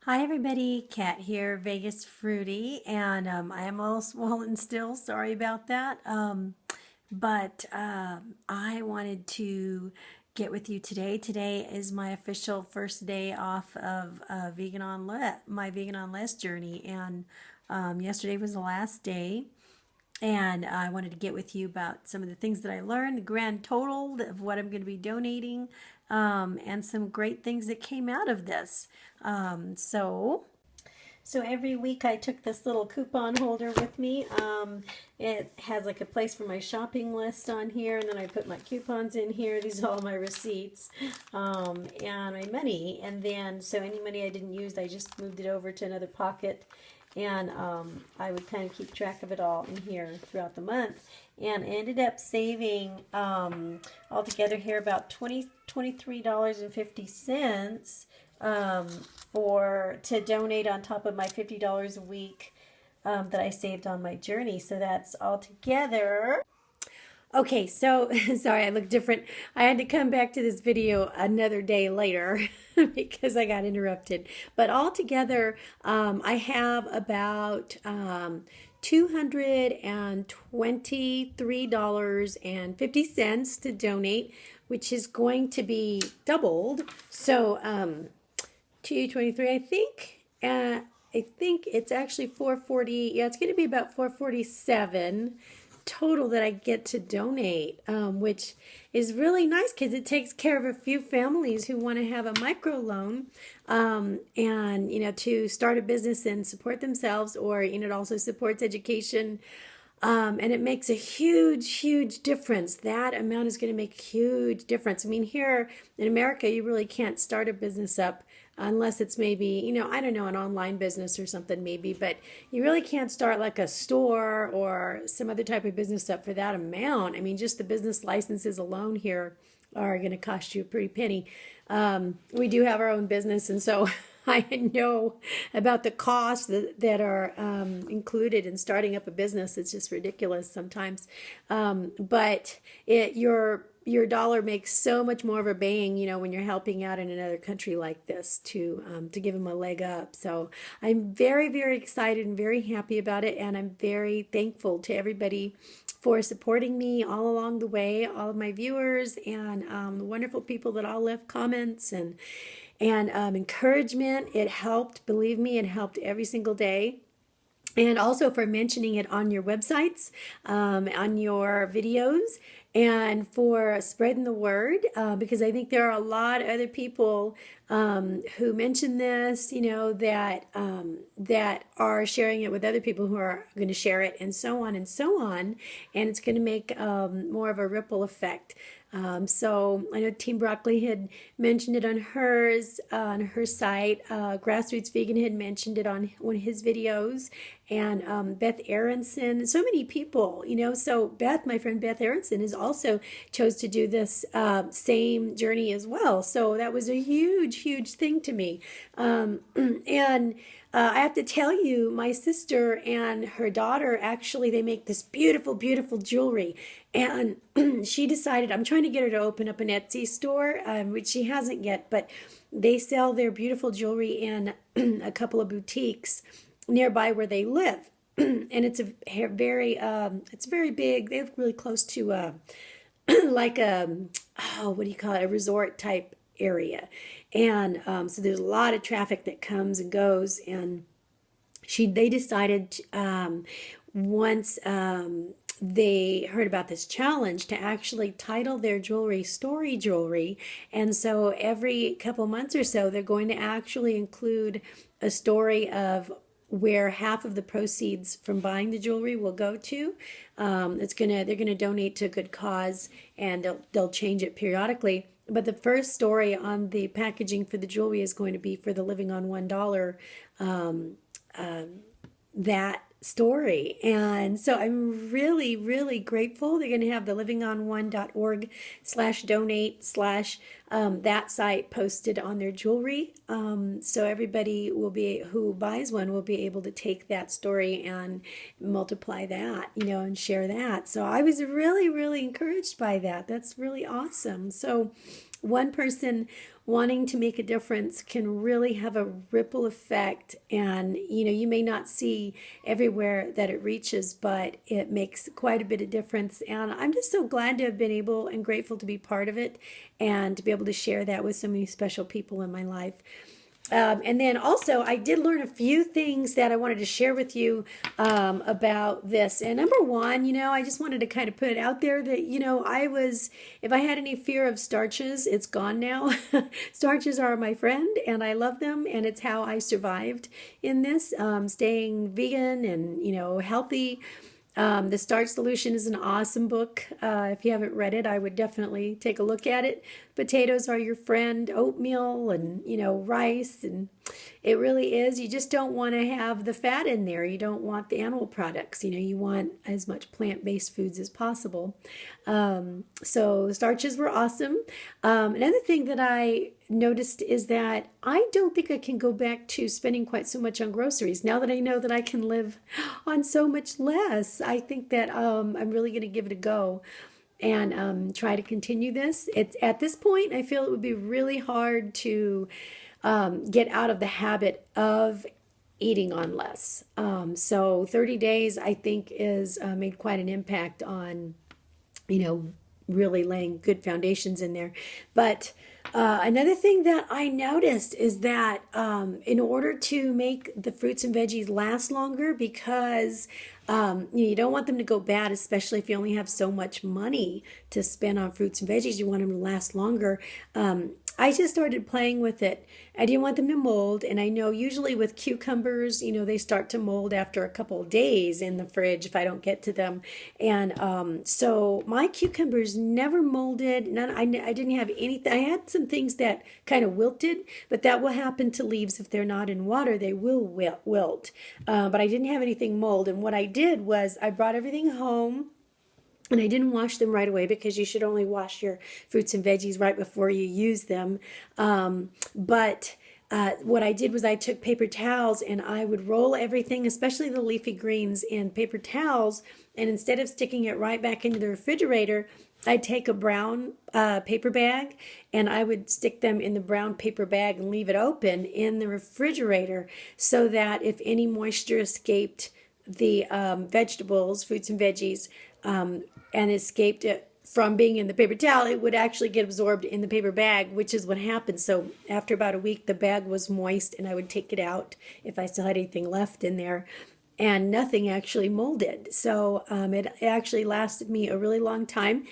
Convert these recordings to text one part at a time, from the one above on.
Hi everybody, Kat here, Vegas Fruity, and I am a little swollen still. Sorry about that. But I wanted to get with you today. Today is my official first day off of my Vegan on Less journey, and yesterday was the last day. And I wanted to get with you about some of the things that I learned, the grand total of what I'm going to be donating, and some great things that came out of this. Um, so, so every week I took this little coupon holder with me. It has like a place for my shopping list on here, and then I put my coupons in here. These are all my receipts and my money. And then, so any money I didn't use, I just moved it over to another pocket. And I would kind of keep track of it all in here throughout the month. And ended up saving altogether here about $23.50 for to donate on top of my $50 a week that I saved on my journey. So that's all together. Okay, so sorry, I look different. I had to come back to this video another day later because I got interrupted. But altogether, I have about $223.50 to donate, which is going to be doubled. So 223, I think. I think it's actually 440. Yeah, it's going to be about 447 total that I get to donate, which is really nice because it takes care of a few families who want to have a micro loan, and to start a business and support themselves, or it also supports education. And it makes a huge, huge difference. That amount is going to make a huge difference. I mean, here in America, you really can't start a business up unless it's maybe, I don't know, an online business or something maybe, but you really can't start like a store or some other type of business up for that amount. I mean, just the business licenses alone here are going to cost you a pretty penny. We do have our own business, and so I know about the costs that are included in starting up a business. It's just ridiculous sometimes. But your dollar makes so much more of a bang, when you're helping out in another country like this to give them a leg up. So I'm very, very excited and very happy about it, and I'm very thankful to everybody for supporting me all along the way, all of my viewers and the wonderful people that all left comments and encouragement. It helped, believe me, it helped every single day. And also for mentioning it on your websites, on your videos, and for spreading the word, because I think there are a lot of other people who mention this, that are sharing it with other people who are going to share it, and so on and so on. And it's going to make more of a ripple effect. So I know Team Broccoli had mentioned it on her site. Grassroots Vegan had mentioned it on one of his videos, and Beth Aronson. So many people, So Beth, my friend Beth Aronson, is also chose to do this same journey as well. So that was a huge, huge thing to me, and. I have to tell you, my sister and her daughter actually they make this beautiful, beautiful jewelry, and she decided I'm trying to get her to open up an Etsy store, which she hasn't yet, but they sell their beautiful jewelry in a couple of boutiques nearby where they live, and it's very big. They live really close to like what do you call it, a resort type area, and so there's a lot of traffic that comes and goes, and they decided once they heard about this challenge to actually title their jewelry Story Jewelry. And so every couple months or so they're going to actually include a story of where half of the proceeds from buying the jewelry will go to. They're gonna donate to a good cause, and they'll change it periodically. But the first story on the packaging for the jewelry is going to be for the Living on $1, that story. And so I'm really, really grateful. They're going to have the livingon1.org/donate/ that site posted on their jewelry. So everybody who buys one will be able to take that story and multiply that, and share that. So I was really, really encouraged by that. That's really awesome. So one person wanting to make a difference can really have a ripple effect. And, you may not see everywhere that it reaches, but it makes quite a bit of difference. And I'm just so glad to have been able and grateful to be part of it and to be able to share that with so many special people in my life. And then also, I did learn a few things that I wanted to share with you about this. And number one, I just wanted to kind of put it out there that, if I had any fear of starches, it's gone now. Starches are my friend, and I love them, and it's how I survived in this, staying vegan and, healthy. The Starch Solution is an awesome book. If you haven't read it, I would definitely take a look at it. Potatoes are your friend, oatmeal and, rice. And it really is. You just don't want to have the fat in there. You don't want the animal products. You want as much plant-based foods as possible. So the starches were awesome. Another thing that I noticed is that I don't think I can go back to spending quite so much on groceries now that I know that I can live on so much less. I think that I'm really going to give it a go and try to continue this. It's at this point, I feel it would be really hard to get out of the habit of eating on less. So 30 days, I think, is made quite an impact on, really laying good foundations in there. But another thing that I noticed is that in order to make the fruits and veggies last longer, because you don't want them to go bad, especially if you only have so much money to spend on fruits and veggies, you want them to last longer. I just started playing with it. I didn't want them to mold, and I know usually with cucumbers, they start to mold after a couple of days in the fridge if I don't get to them. And so my cucumbers never molded. I didn't have anything. I had some things that kind of wilted, but that will happen to leaves if they're not in water. They will wilt. But I didn't have anything mold. And what I did was I brought everything home. And I didn't wash them right away because you should only wash your fruits and veggies right before you use them. But what I did was I took paper towels and I would roll everything, especially the leafy greens, in paper towels. And instead of sticking it right back into the refrigerator, I'd take a brown paper bag and I would stick them in the brown paper bag and leave it open in the refrigerator so that if any moisture escaped the vegetables, fruits and veggies, and escaped it from being in the paper towel, it would actually get absorbed in the paper bag, which is what happened. So after about a week, the bag was moist and I would take it out if I still had anything left in there, and nothing actually molded. So it actually lasted me a really long time.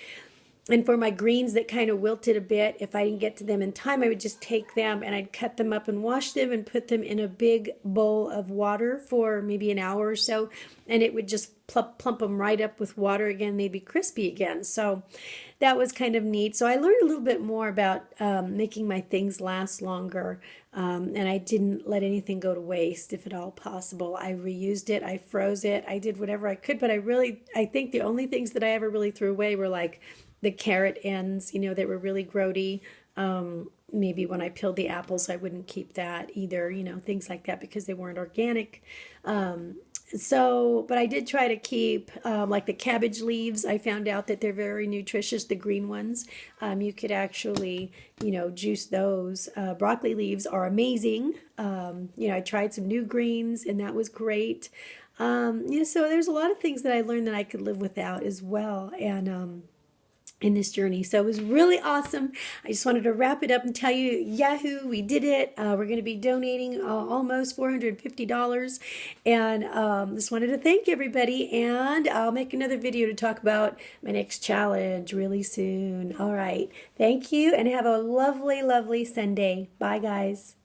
And for my greens that kind of wilted a bit, if I didn't get to them in time, I would just take them and I'd cut them up and wash them and put them in a big bowl of water for maybe an hour or so. And it would just plump them right up with water again. They'd be crispy again. So that was kind of neat. So I learned a little bit more about making my things last longer. And I didn't let anything go to waste if at all possible. I reused it. I froze it. I did whatever I could. But I think the only things that I ever really threw away were like the carrot ends, that were really grody. Maybe when I peeled the apples, I wouldn't keep that either, things like that because they weren't organic. But I did try to keep, like the cabbage leaves. I found out that they're very nutritious, the green ones. You could actually, juice those. Broccoli leaves are amazing. I tried some new greens and that was great. So there's a lot of things that I learned that I could live without as well. And, in this journey. So it was really awesome. I just wanted to wrap it up and tell you, yahoo, we did it. We're going to be donating almost $450. And just wanted to thank everybody. And I'll make another video to talk about my next challenge really soon. All right. Thank you and have a lovely, lovely Sunday. Bye, guys.